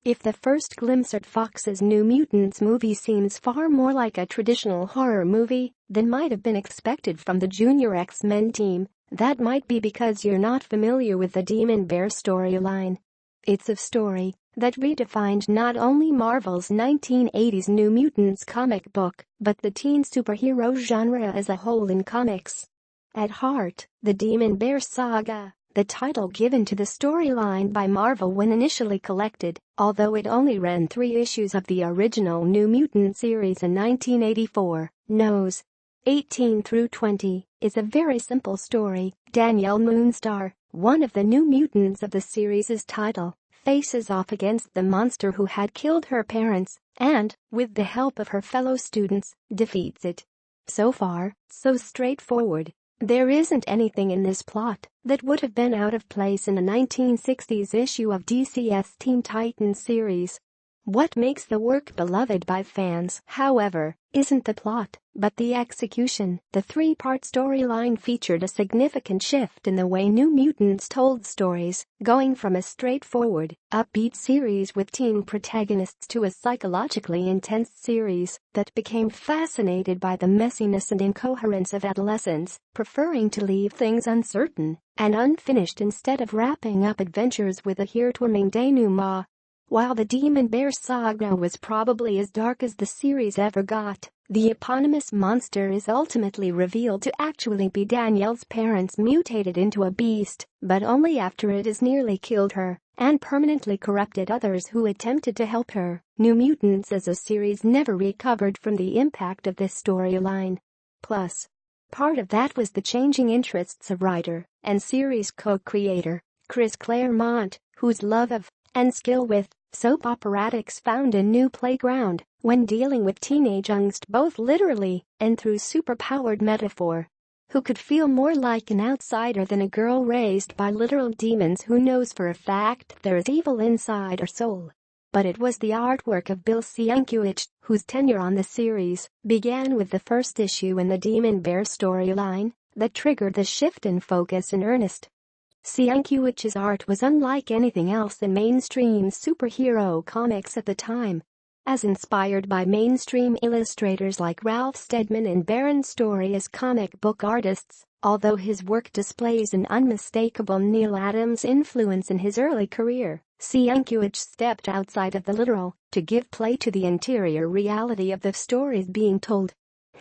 If the first glimpse at Fox's New Mutants movie seems far more like a traditional horror movie than might have been expected from the Junior X-Men team, that might be because you're not familiar with the Demon Bear storyline. It's a story that redefined not only Marvel's 1980s New Mutants comic book, but the teen superhero genre as a whole in comics. At heart, the Demon Bear Saga, the title given to the storyline by Marvel when initially collected, although it only ran 3 issues of the original New Mutant series in 1984, knows 18 through 20, is a very simple story. Danielle Moonstar, one of the New Mutants of the series' title, faces off against the monster who had killed her parents and, with the help of her fellow students, defeats it. So far, so straightforward. There isn't anything in this plot that would have been out of place in a 1960s issue of DC's Teen Titans series. What makes the work beloved by fans, however, isn't the plot, but the execution. The 3-part storyline featured a significant shift in the way New Mutants told stories, going from a straightforward, upbeat series with teen protagonists to a psychologically intense series that became fascinated by the messiness and incoherence of adolescence, preferring to leave things uncertain and unfinished instead of wrapping up adventures with a heartwarming denouement. While the Demon Bear Saga was probably as dark as the series ever got, the eponymous monster is ultimately revealed to actually be Danielle's parents mutated into a beast, but only after it has nearly killed her and permanently corrupted others who attempted to help her. New Mutants as a series never recovered from the impact of this storyline. Plus, part of that was the changing interests of writer and series co-creator Chris Claremont, whose love of and skill with soap operatics found a new playground when dealing with teenage angst both literally and through superpowered metaphor. Who could feel more like an outsider than a girl raised by literal demons who knows for a fact there is evil inside her soul? But it was the artwork of Bill Sienkiewicz, whose tenure on the series began with the first issue in the Demon Bear storyline, that triggered the shift in focus in earnest. Sienkiewicz's art was unlike anything else in mainstream superhero comics at the time. As inspired by mainstream illustrators like Ralph Steadman and Baron Story as comic book artists, although his work displays an unmistakable Neil Adams influence in his early career, Sienkiewicz stepped outside of the literal to give play to the interior reality of the stories being told.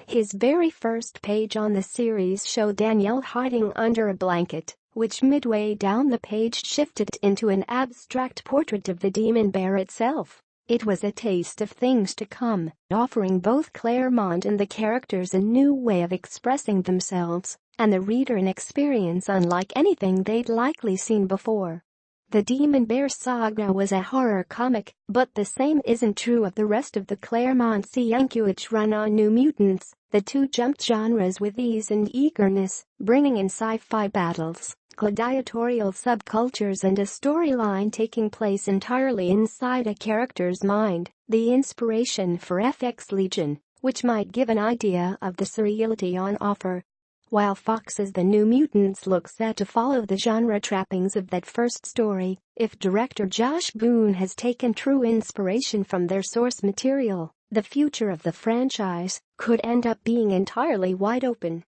His very first page on the series showed Danielle hiding under a blanket, which midway down the page shifted into an abstract portrait of the demon bear itself. It was a taste of things to come, offering both Claremont and the characters a new way of expressing themselves, and the reader an experience unlike anything they'd likely seen before. The Demon Bear Saga was a horror comic, but the same isn't true of the rest of the Claremont-Sienkiewicz run on New Mutants. The two jumped genres with ease and eagerness, bringing in sci-fi battles, gladiatorial subcultures and a storyline taking place entirely inside a character's mind, the inspiration for FX Legion, which might give an idea of the surreality on offer. While Fox's The New Mutants looks set to follow the genre trappings of that first story, if director Josh Boone has taken true inspiration from their source material, the future of the franchise could end up being entirely wide open.